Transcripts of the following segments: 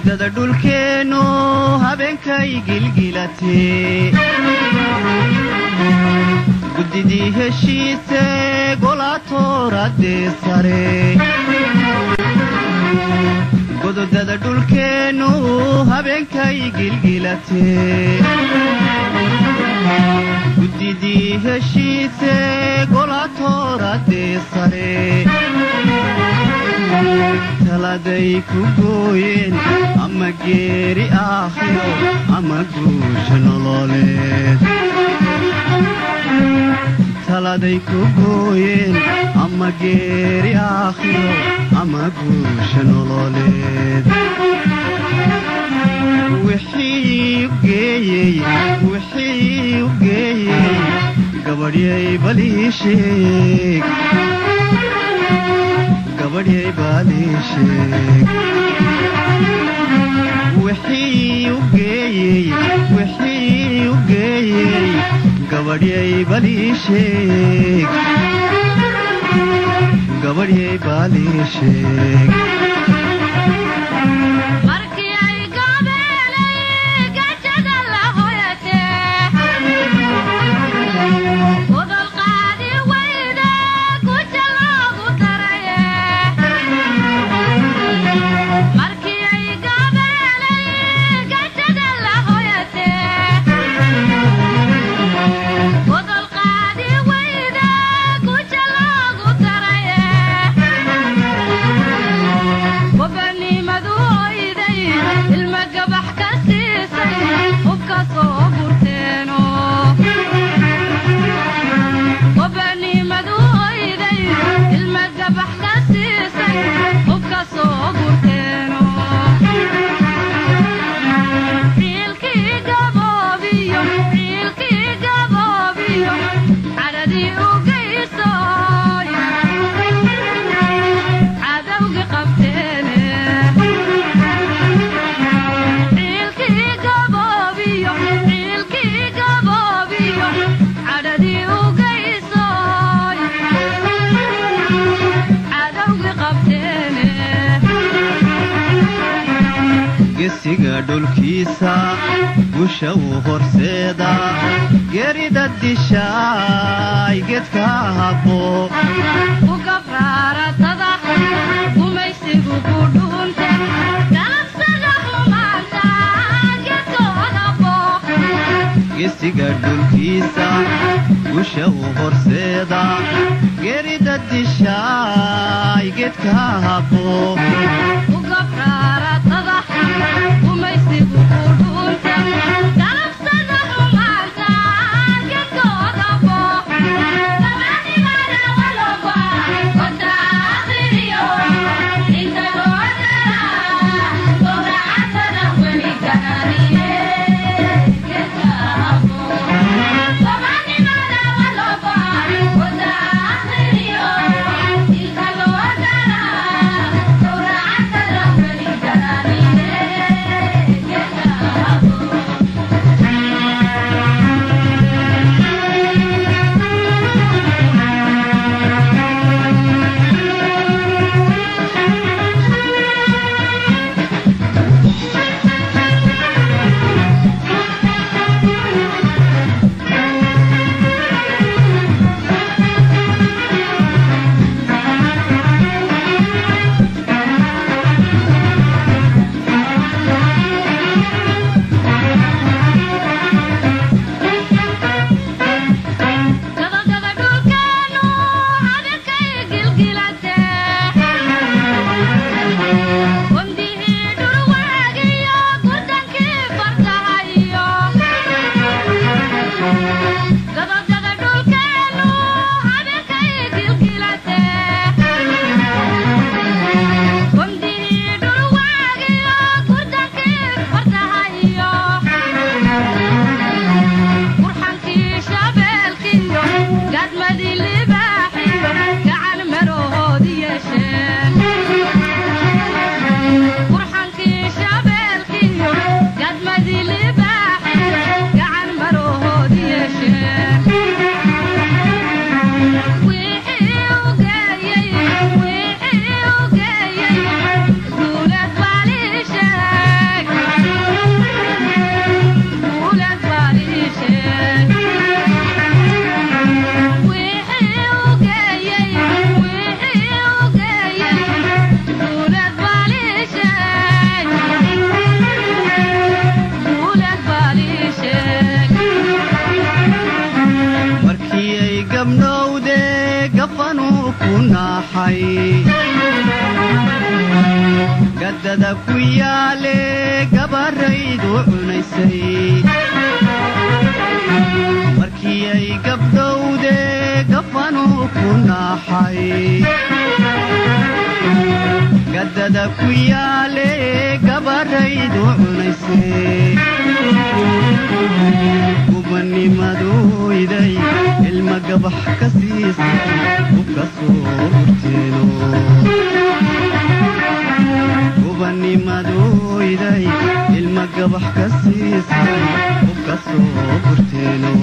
gododada dhulkeenu habeenkay gilgilatee guddidii heshiise golaatooradee sare gododada dhulkeenu habeenkay gilgilatee guddidii heshiise golaatooradee sare taladay ku gooyeen ama geeri aakhiro ama guusha nololeed taladay ku gooyeen ama geeri aakhiro ama guusha nololeed wixii u geeyey gabadhyay balii sheeg gabadhyay balii sheeg wixii u geeyey gabadhyay balii sheeg gabadhyay balii sheeg gesiga dhulkiisa gusha uu horseeda geerida dishaay geedka habo u gabraaratada gumaysigu ku dhuunte galabsaga xumaanta geedkooda bo gesiga dhulkiisa gusha uu horseeda geerida dishaay geedka habo u gabraaratada gumaysigu ku dhuunte galabsaga xumaanta geedkooda bo gafanuu ku naaxay gaddada ku yaale gabaraydu cunaysay markii ay gabdhowde gafanuu ku naaxay gaddada ku yaale gabaraydu cunaysay gubanimaduyday ilma gabax ka siisay ubka soo gurteeno gubanimaduyday ilma gabax ka siisay ubka soo gurteeno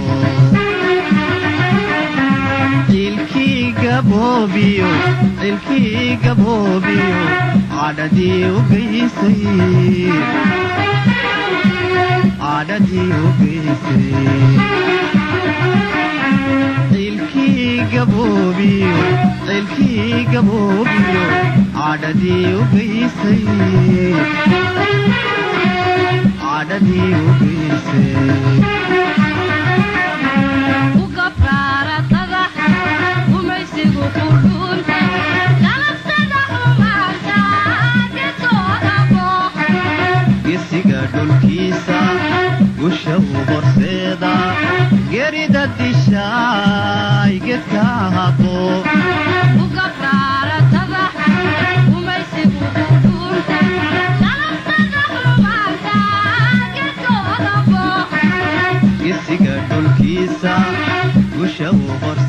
cilkii gaboobiyo cadhadii u geysay cilkii gaboobiyo cadhadii u geysay gesiga dhulkiisa gusha u horseeda gerida dishaay gedka habo gesiga dhulkiisa gusha u horseeda